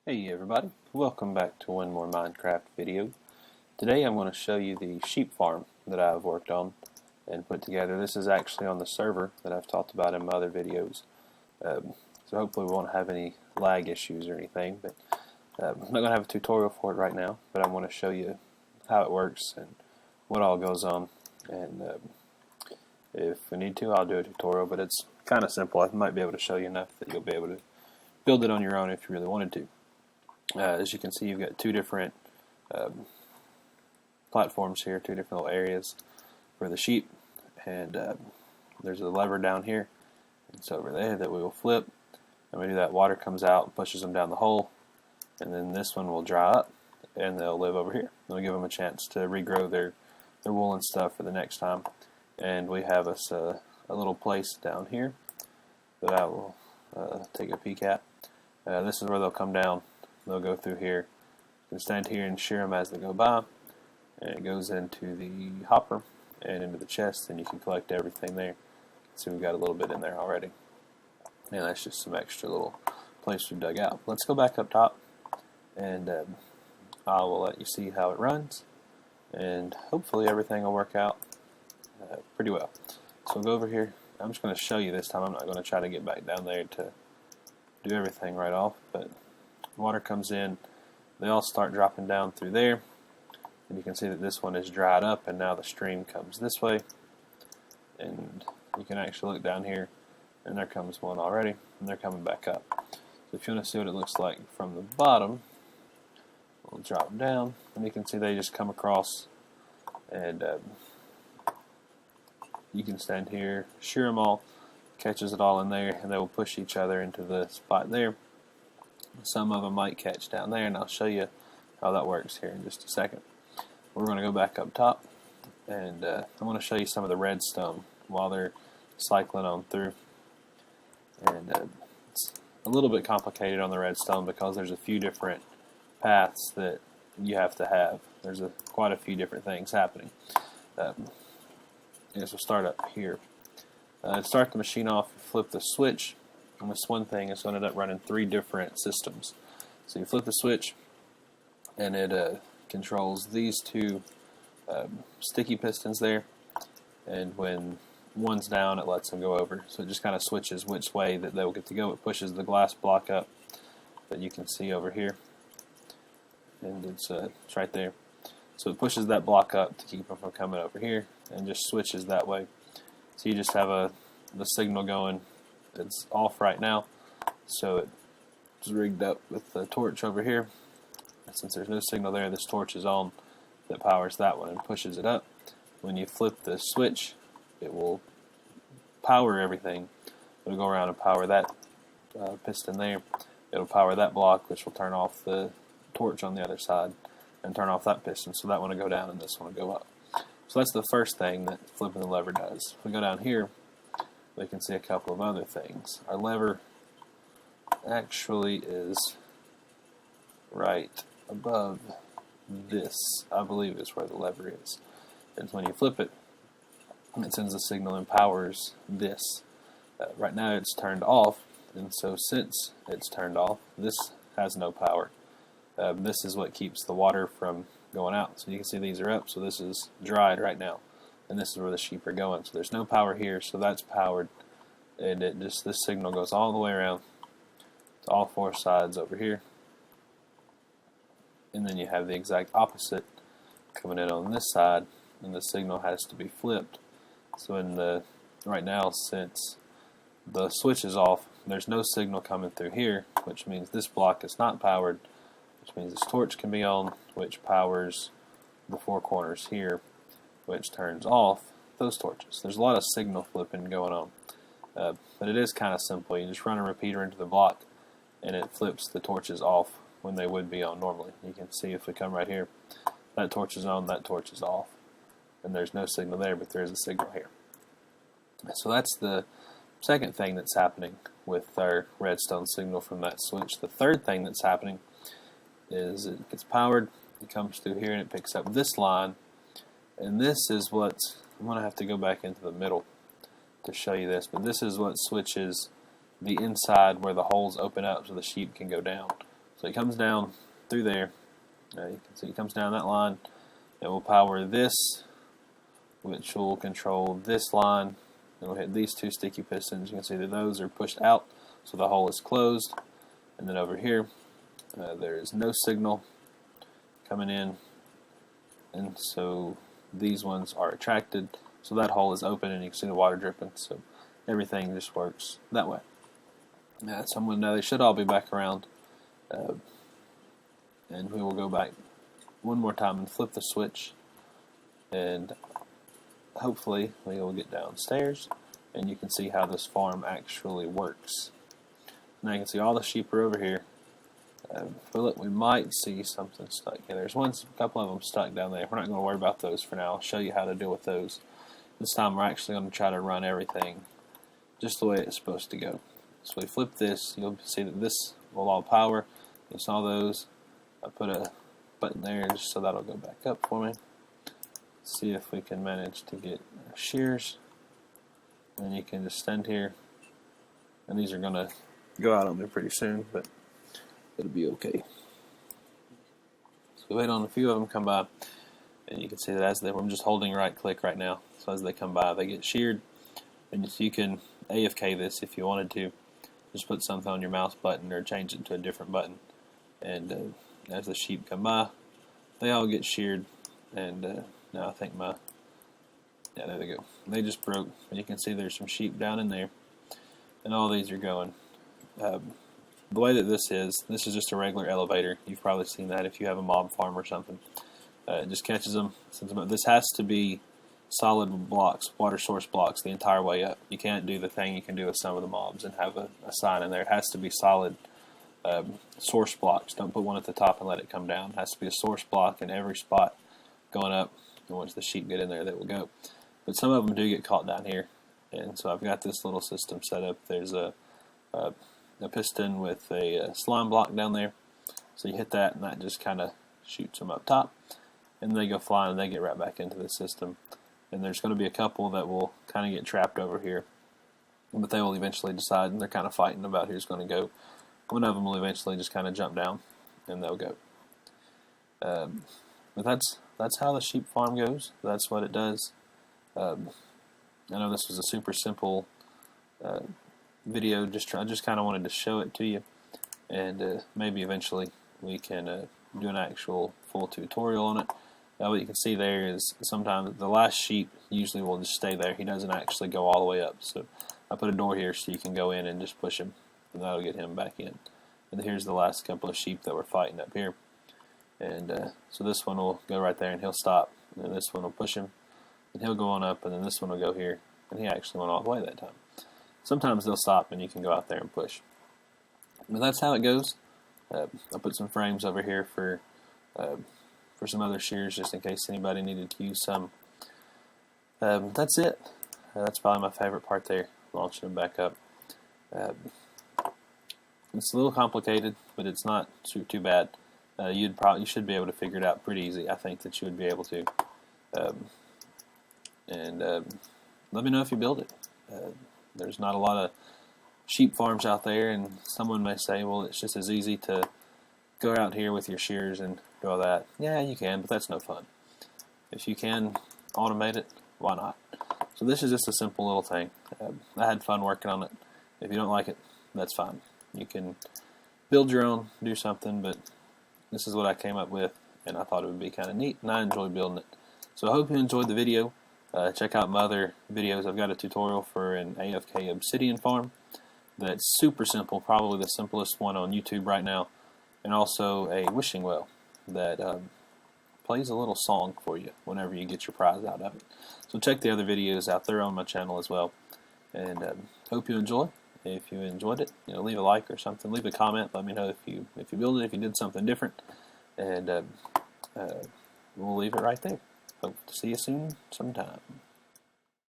Hey everybody, welcome back to one more Minecraft video. Today I'm going to show you the sheep farm that I've worked on and put together. This is actually on the server that I've talked about in my other videos. So hopefully we won't have any lag issues or anything, but I'm not going to have a tutorial for it right now, but I want to show you how it works and what all goes on. And if we need to, I'll do a tutorial, but it's kind of simple. I might be able to show you enough that you'll be able to build it on your own if you really wanted to. As you can see, you've got two different platforms here, two different little areas for the sheep, and there's a lever down here. It's over there that we will flip, and we do that, water comes out and pushes them down the hole, and then this one will dry up, and they'll live over here. We'll give them a chance to regrow their wool and stuff for the next time. And we have us a little place down here that I will take a peek at. This is where they'll come down. They'll go through here. You can stand here and shear them as they go by, and it goes into the hopper and into the chest, and you can collect everything there. So we've got a little bit in there already, and that's just some extra little place we dug out. Let's go back up top, and I will let you see how it runs, and hopefully everything will work out pretty well. So we'll go over here. I'm just going to show you this time. I'm not going to try to get back down there to do everything right off, but water comes in, they all start dropping down through there, and you can see that this one is dried up, and now the stream comes this way, and you can actually look down here, and there comes one already, and they're coming back up. So if you want to see what it looks like from the bottom, we'll drop them down, and you can see they just come across, and you can stand here, shear them all, catches it all in there, and they will push each other into the spot there. Some of them might catch down there, and I'll show you how that works here in just a second. We're going to go back up top, and I want to show you some of the redstone while they're cycling on through. And it's a little bit complicated on the redstone because there's a few different paths that you have to have. There's quite a few different things happening. I guess we'll start up here. To start the machine off, flip the switch. And this one thing is going to end up running three different systems. So you flip the switch, and it controls these two sticky pistons there. And when one's down, it lets them go over. So it just kind of switches which way that they'll get to go. It pushes the glass block up that you can see over here, and it's right there. So it pushes that block up to keep them from coming over here, and just switches that way. So you just have the signal going. It's off right now, so it's rigged up with the torch over here. And since there's no signal there, this torch is on that powers that one and pushes it up. When you flip the switch, it will power everything. It'll go around and power that piston there. It'll power that block, which will turn off the torch on the other side and turn off that piston. So that one will go down and this one will go up. So that's the first thing that flipping the lever does. If we go down here, we can see a couple of other things. Our lever actually is right above this. I believe is where the lever is. And when you flip it, it sends a signal and powers this. Right now it's turned off, and so since it's turned off, this has no power. This is what keeps the water from going out. So you can see these are up, so this is dried right now. And this is where the sheep are going. So there's no power here, so that's powered, and this signal goes all the way around to all four sides over here. And then you have the exact opposite coming in on this side, and the signal has to be flipped. So right now, since the switch is off, there's no signal coming through here, which means this block is not powered, which means this torch can be on, which powers the four corners here, which turns off those torches. There's a lot of signal flipping going on, but it is kind of simple. You just run a repeater into the block, and it flips the torches off when they would be on normally. You can see if we come right here, that torch is on, that torch is off, and there's no signal there, but there is a signal here. So that's the second thing that's happening with our redstone signal from that switch. The third thing that's happening is it gets powered, it comes through here, and it picks up this line. And this is what, I'm going to have to go back into the middle to show you this, but this is what switches the inside where the holes open up so the sheep can go down. So it comes down through there. You can see it comes down that line. It will power this, which will control this line. It will hit these two sticky pistons. You can see that those are pushed out, so the hole is closed. And then over here, there is no signal coming in, and so these ones are attracted. So that hole is open, and you can see the water dripping. So everything just works that way. Now, they should all be back around, and we will go back one more time and flip the switch, and hopefully we will get downstairs, and you can see how this farm actually works. Now you can see all the sheep are over here. But look, we might see something stuck. Yeah, there's a couple of them stuck down there. We're not going to worry about those for now. I'll show you how to deal with those. This time we're actually going to try to run everything just the way it's supposed to go. So we flip this, you'll see that this will all power. You saw those. I put a button there just so that'll go back up for me. See if we can manage to get our shears. And you can just stand here. And these are going to go out on there pretty soon, but it'll be okay. So we wait on a few of them come by, and you can see that I'm just holding right click right now. So as they come by, they get sheared, and you can AFK this if you wanted to. Just put something on your mouse button or change it to a different button, and as the sheep come by, they all get sheared. And now I think yeah, there they go. They just broke, and you can see there's some sheep down in there, and all these are going. The way that this is just a regular elevator. You've probably seen that if you have a mob farm or something. It just catches them, sends them up. This has to be solid blocks, water source blocks, the entire way up. You can't do the thing you can do with some of the mobs and have a sign in there. It has to be solid source blocks. Don't put one at the top and let it come down. It has to be a source block in every spot going up. And once the sheep get in there, they will go. But some of them do get caught down here. And so I've got this little system set up. There's a piston with a slime block down there. So you hit that, and that just kind of shoots them up top. And they go flying, and they get right back into the system. And there's going to be a couple that will kind of get trapped over here. But they will eventually decide, and they're kind of fighting about who's going to go. One of them will eventually just kind of jump down, and they'll go. But that's how the sheep farm goes. That's what it does. I know this was a super simple video. I just kind of wanted to show it to you, and maybe eventually we can do an actual full tutorial on it. What you can see there is sometimes the last sheep usually will just stay there. He doesn't actually go all the way up. So I put a door here so you can go in and just push him, and that'll get him back in. And here's the last couple of sheep that we're fighting up here. And so this one will go right there and he'll stop. And then this one will push him, and he'll go on up, and then this one will go here. And he actually went all the way that time. Sometimes they'll stop and you can go out there and push. But that's how it goes. I put some frames over here for some other shears just in case anybody needed to use some. That's it. That's probably my favorite part there, launching them back up. It's a little complicated, but it's not too bad. You should be able to figure it out pretty easy. I think that you would be able to. Let me know if you build it. There's not a lot of sheep farms out there, and someone may say, well, it's just as easy to go out here with your shears and do all that. Yeah, you can, but that's no fun. If you can automate it, why not? So this is just a simple little thing. I had fun working on it. If you don't like it, that's fine. You can build your own, do something, but this is what I came up with, and I thought it would be kind of neat, and I enjoyed building it. So I hope you enjoyed the video. Check out my other videos. I've got a tutorial for an AFK obsidian farm that's super simple, probably the simplest one on YouTube right now, and also a wishing well that plays a little song for you whenever you get your prize out of it. So check the other videos out there on my channel as well, and hope you enjoy. If you enjoyed it, leave a like or something, leave a comment, let me know if you build it, if you did something different, and we'll leave it right there. Hope to see you soon sometime.